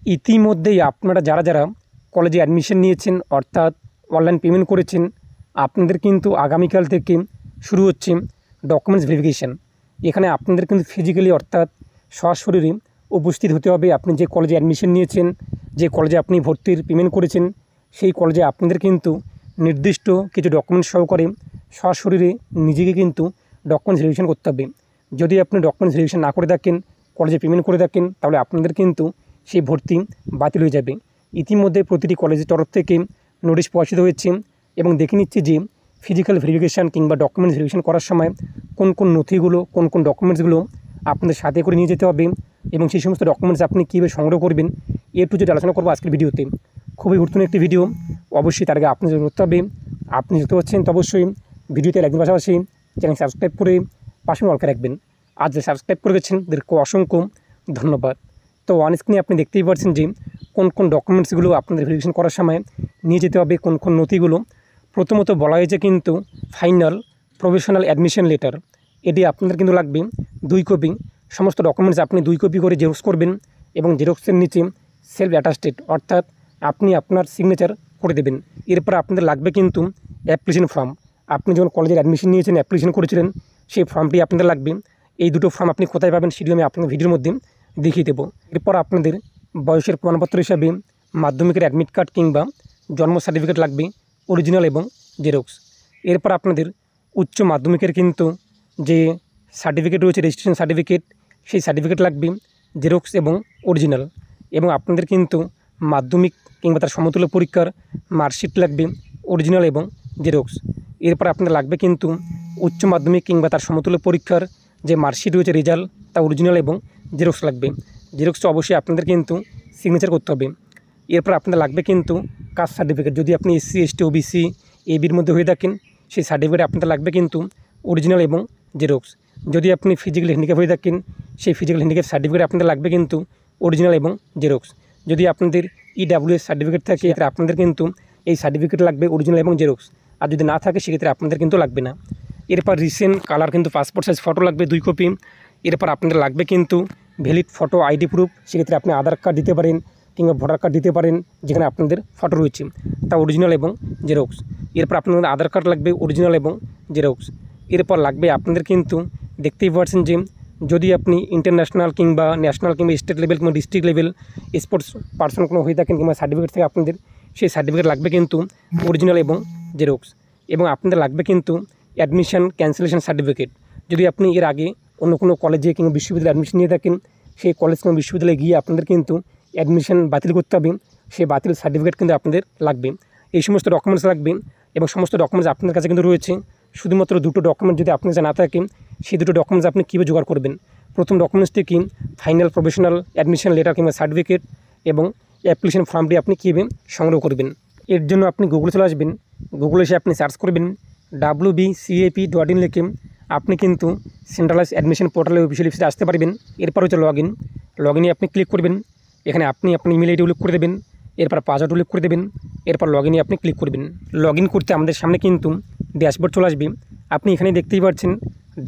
ইতিমধ্যেই আপনারা যারা যারা কলেজে অ্যাডমিশন নিয়েছেন অর্থাৎ অনলাইন পেমেন্ট করেছেন, আপনাদের কিন্তু আগামীকাল থেকে শুরু হচ্ছে ডকুমেন্টস ভেরিফিকেশান। এখানে আপনাদের কিন্তু ফিজিক্যালি অর্থাৎ সশরীরে উপস্থিত হতে হবে। আপনি যে কলেজে অ্যাডমিশন নিয়েছেন, যে কলেজে আপনি ভর্তির পেমেন্ট করেছেন, সেই কলেজে আপনাদের কিন্তু নির্দিষ্ট কিছু ডকুমেন্টস সহকারে সশরীরে নিজেকে কিন্তু ডকুমেন্টস ভেরিফিকেশান করতে হবে। যদি আপনি ডকুমেন্টস ভেরিফিকেশান না করে থাকেন, কলেজে পেমেন্ট করে থাকেন, তাহলে আপনাদের কিন্তু সেই ভর্তি বাতিল হয়ে যাবে। ইতিমধ্যে প্রতিটি কলেজের তরফ থেকে নোটিশ প্রকাশিত হয়েছে এবং দেখে নিচ্ছি যে ফিজিক্যাল ভেরিফিকেশান কিংবা ডকুমেন্টস ভেরিফিকেশান করার সময় কোন কোন নথিগুলো, কোন কোন ডকুমেন্টসগুলো আপনাদের সাথে করে নিয়ে যেতে হবে এবং সেই সমস্ত ডকুমেন্টস আপনি কীভাবে সংগ্রহ করবেন, একটু যদি আলোচনা করবো আজকের ভিডিওতে। খুবই গুরুত্বপূর্ণ একটি ভিডিও। অবশ্যই তার আগে আপনি যদি করতে হবে, আপনি যত হচ্ছেন তো অবশ্যই ভিডিওতে একদিন পাশাপাশি চ্যানেল সাবস্ক্রাইব করে পাশে অলকা রাখবেন। আর যে সাবস্ক্রাইব করে গেছেন তাদেরকে অসংখ্য ধন্যবাদ। তো অন স্ক্রিনে আপনি দেখতেই পাচ্ছেন যে কোন কোন ডকুমেন্টসগুলো আপনাদের ভেরিফিকেশন করার সময় নিয়ে যেতে হবে, কোন কোন নথিগুলো। প্রথমত বলা হয়েছে কিন্তু ফাইনাল প্রফেশনাল অ্যাডমিশন লেটার, এটি আপনাদের কিন্তু লাগবে 2 কপি। সমস্ত ডকুমেন্টস আপনি 2 কপি করে জেরক্স করবেন এবং জেরক্সের নিচে সেলফ অ্যাটাস্টেড অর্থাৎ আপনি আপনার সিগনেচার করে দেবেন। এরপর আপনাদের লাগবে কিন্তু অ্যাপ্লিকেশন ফর্ম। আপনি যখন কলেজের অ্যাডমিশন নিয়েছেন, অ্যাপ্লিকেশন করেছিলেন, সেই ফর্মটি আপনাদের লাগবে। এই দুটো ফর্ম আপনি কোথায় পাবেন সেটিও আমি আপনাদের ভিডিওর মধ্যে দেখিয়ে দেবো। এরপর আপনাদের বয়সের প্রমাণপত্র হিসাবে মাধ্যমিকের অ্যাডমিট কার্ড কিংবা জন্ম সার্টিফিকেট লাগবে, অরিজিনাল এবং জেরক্স। এরপর আপনাদের উচ্চ মাধ্যমিকের কিন্তু যে সার্টিফিকেট রয়েছে, রেজিস্ট্রেশন সার্টিফিকেট, সেই সার্টিফিকেট লাগবে, জেরক্স এবং অরিজিনাল। এবং আপনাদের কিন্তু মাধ্যমিক কিংবা তার সমতুল্য পরীক্ষার মার্কশিট লাগবে, অরিজিনাল এবং জেরক্স। এরপর আপনাদের লাগবে কিন্তু উচ্চ মাধ্যমিক কিংবা তার সমতুল্য পরীক্ষার যে মার্কশিট রয়েছে, রেজাল্ট, তা অরিজিনাল এবং জেরক্স লাগবে। জেরক্সটা অবশ্যই আপনাদের কিন্তু সিগনেচার করতে হবে। এরপর আপনাদের লাগবে কিন্তু কাস্ট সার্টিফিকেট। যদি আপনি SC ST OBC ABর মধ্যে হয়ে থাকেন, সেই সার্টিফিকেট আপনাদের লাগবে কিন্তু অরিজিনাল এবং জেরক্স। যদি আপনি ফিজিক্যাল হ্যান্ডিক্যাপ হয়ে থাকেন, সেই ফিজিক্যাল হ্যান্ডিক্যাপ সার্টিফিকেট আপনাদের লাগবে কিন্তু অরিজিনাল এবং জেরক্স। যদি আপনাদের EWS সার্টিফিকেট থাকে, আপনাদের কিন্তু এই সার্টিফিকেট লাগবে, অরিজিনাল এবং জেরক্স। আর যদি না থাকে সেক্ষেত্রে আপনাদের কিন্তু লাগবে না। এরপর রিসেন্ট কালার কিন্তু পাসপোর্ট সাইজ ফটো লাগবে 2 কপি। এরপর আপনাদের লাগবে কিন্তু ভ্যালিড ফটো আইডি প্রুফ। সেক্ষেত্রে আপনি আধার কার্ড দিতে পারেন কিংবা ভোটার কার্ড দিতে পারেন, যেখানে আপনাদের ফটো রয়েছে, তা অরিজিনাল এবং জেরক্স। এরপর আপনাদের আধার কার্ড লাগবে, অরিজিনাল এবং জেরক্স। এরপর লাগবে আপনাদের কিন্তু দেখতেই পাচ্ছেন যে যদি আপনি ইন্টারন্যাশনাল কিংবা ন্যাশনাল কিংবা স্টেট লেভেল কিংবা ডিস্ট্রিক্ট লেভেল স্পোর্টস পার্সন কোনো হয়ে থাকেন কিংবা সার্টিফিকেট থেকে আপনাদের, সেই সার্টিফিকেট লাগবে কিন্তু অরিজিনাল এবং জেরক্স। এবং আপনাদের লাগবে কিন্তু অ্যাডমিশন ক্যান্সেলেশন সার্টিফিকেট। যদি আপনি এর আগে অন্য কোনো কলেজে কিংবা বিশ্ববিদ্যালয়ে অ্যাডমিশন নিয়ে থাকেন, সেই কলেজ কিংবা বিশ্ববিদ্যালয়ে গিয়ে আপনাদের কিন্তু অ্যাডমিশন বাতিল করতে হবে, সেই বাতিল সার্টিফিকেট কিন্তু আপনাদের লাগবে। এই সমস্ত ডকুমেন্টস লাগবে এবং সমস্ত ডকুমেন্টস আপনার কাছে কিন্তু রয়েছে। শুধুমাত্র 2টো ডকুমেন্ট যদি আপনার কাছে না থাকে, সেই 2টো ডকুমেন্টস আপনি কীভাবে জোগাড় করবেন? প্রথম ডকুমেন্টসটি কি? ফাইনাল প্রফেশনাল অ্যাডমিশন লেটার কিংবা সার্টিফিকেট এবং অ্যাপ্লিকেশন ফর্মটি আপনি কীভাবে সংগ্রহ করবেন? এর জন্য আপনি গুগলে চলে আসবেন। গুগলে এসে আপনি সার্চ করবেন wbcap.in লিখে আপনি কিন্তু সেন্ট্রালাইজ অ্যাডমিশন পোর্টালের অফিসিয়াল ওয়েবসাইটে আসতে পারবেন। এরপর হচ্ছে লগইনে আপনি ক্লিক করবেন। এখানে আপনি আপনার ইমেল আইডি উল্লেখ করে দেবেন, এরপর পাসওয়ার্ড উল্লেখ করে দেবেন, এরপর লগইনে আপনি ক্লিক করবেন। লগইন করতে আমাদের সামনে কিন্তু ড্যাশবোর্ড চলে আসবে। আপনি এখানে দেখতেই পাচ্ছেন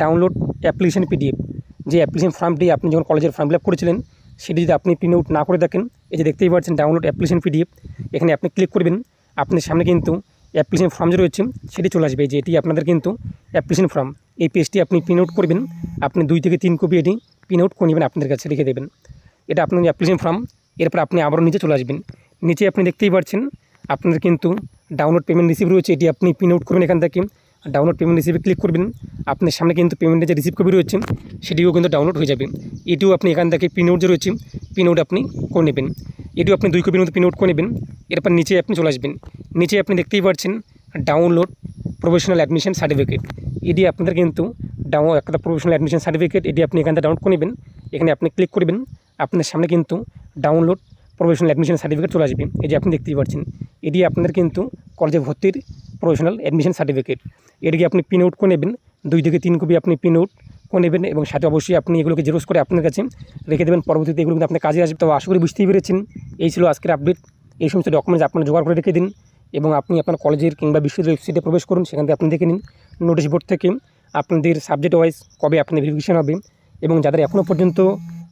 ডাউনলোড অ্যাপ্লিকেশন PDF। যে অ্যাপ্লিকেশন ফর্মটি আপনি যখন কলেজের ফর্ম ফিল আপ করেছিলেন, সেটি যদি আপনি প্রিন্ট আউট না করে থাকেন, এই যে দেখতেই পাচ্ছেন ডাউনলোড অ্যাপ্লিকেশন PDF, এখানে আপনি ক্লিক করবেন। আপনার সামনে কিন্তু অ্যাপ্লিকেশন ফর্ম যে রয়েছে সেটি চলে আসবে, যে এটি আপনাদের কিন্তু অ্যাপ্লিকেশন ফর্ম। এই পেজটি আপনি প্রিন্ট আউট করবেন। আপনি 2 থেকে 3 কপি এটি প্রিন্ট আউট করে নেবেন, আপনাদের কাছে রেখে দেবেন। এটা আপনার অ্যাপ্লিকেশন ফর্ম। এরপর আপনি আবারও নিচে চলে আসবেন। নিচে আপনি দেখতেই পাচ্ছেন আপনাদের কিন্তু ডাউনলোড পেমেন্ট রিসিভ রয়েছে, এটি আপনি প্রিন্ট আউট করবেন। এখান থেকে ডাউনলোড পেমেন্ট রিসিভে ক্লিক করবেন। আপনার সামনে কিন্তু পেমেন্টের যে রিসিভ কপি রয়েছে সেটিও কিন্তু ডাউনলোড হয়ে যাবে। এটিও আপনি এখান থেকে প্রিন্ট আউট যে রয়েছে প্রিন্ট আউট আপনি করে নেবেন। এটিও আপনি 2 কপির মধ্যে প্রিন্ট আউট করে নেবেন। এরপর নিচে আপনি চলে আসবেন। নিচে আপনি দেখতেই পাচ্ছেন ডাউনলোড প্রফেশনাল অ্যাডমিশন সার্টিফিকেট। এটি আপনাদের কিন্তু একটা প্রফেশনাল অ্যাডমিশন সার্টিফিকেট, এটি আপনি এখান থেকে ডাউনলোড করে নেবেন। এখানে আপনি ক্লিক করবেন। আপনার সামনে কিন্তু ডাউনলোড প্রফেশনাল অ্যাডমিশন সার্টিফিকেট চলে আসবে। এই যে আপনি দেখতেই পাচ্ছেন, এটি আপনাদের কিন্তু কলেজে ভর্তির প্রফেশনাল অ্যাডমিশন সার্টিফিকেট। এটিকে আপনি প্রিন্ট আউট করে নেবেন। 2 থেকে 3 কপি আপনি প্রিন্ট আউট করে নেবেন এবং সাথে অবশ্যই আপনি এগুলোকে জেরক্স করে আপনার কাছে রেখে দেবেন। পরবর্তীতে এগুলো কিন্তু আপনার কাজে আসবে। তো আশা করি বুঝতেই পেরেছেন। এই ছিল আজকের আপডেট। এই সমস্ত ডকুমেন্টস আপনারা জোগাড় করে রেখে দিন এবং আপনি আপনার কলেজের কিংবা বিশ্ববিদ্যালয়ের ওয়েবসাইটে প্রবেশ করুন। সেখান থেকে আপনি দেখে নিন নোটিশ বোর্ড থেকে আপনাদের সাবজেক্ট ওয়াইজ কবে আপনাদের ভেরিফিকেশন হবে। এবং যাদের এখনও পর্যন্ত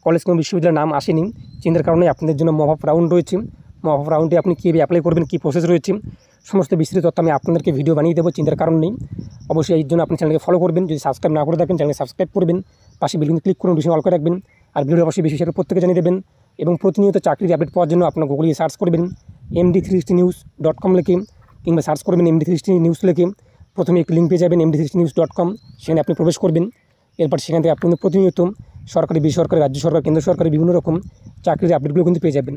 কলেজ কিংবা বিশ্ববিদ্যালয়ের নাম আসেনি, চিন্তার কারণে আপনাদের জন্য মপ আপ রাউন্ড রয়েছে। মপ আপ রাউন্ডে আপনি কীভাবে অ্যাপ্লাই করবেন, কী প্রসেস রয়েছে, সমস্ত বিস্তৃত তথ্য আমি আপনাদেরকে ভিডিও বানিয়ে দেবো, চিন্তার কারণ নেই। অবশ্যই এই জন্য আপনি চ্যানেলকে ফলো করবেন, যদি সাবস্ক্রাইব না করে থাকেন চ্যানেলকে সাবস্ক্রাইব করবেন, পাশে বেল ক্লিক করুন, নোটিফিকেশন অল করে রাখবেন, আর ভিডিও অবশ্যই বেশি শেয়ার প্রত্যেকে জানিয়ে দেবেন। এবং প্রতিনিয়ত চাকরির আপডেট পাওয়ার জন্য আপনার গুগলে সার্চ করবেন md360news.com লিখে, কিংবা সার্চ করবেন md360 নিউজ লিখে। প্রথমে একটি লিঙ্ক পেয়ে যাবেন md360news.com, সেখানে আপনি প্রবেশ করবেন। এরপর সেখান থেকে আপনি প্রতিনিয়ত সরকারি, বেসরকারি, রাজ্য সরকার, কেন্দ্র সরকারি বিভিন্ন রকম চাকরির আপডেটগুলো কিন্তু পেয়ে যাবেন।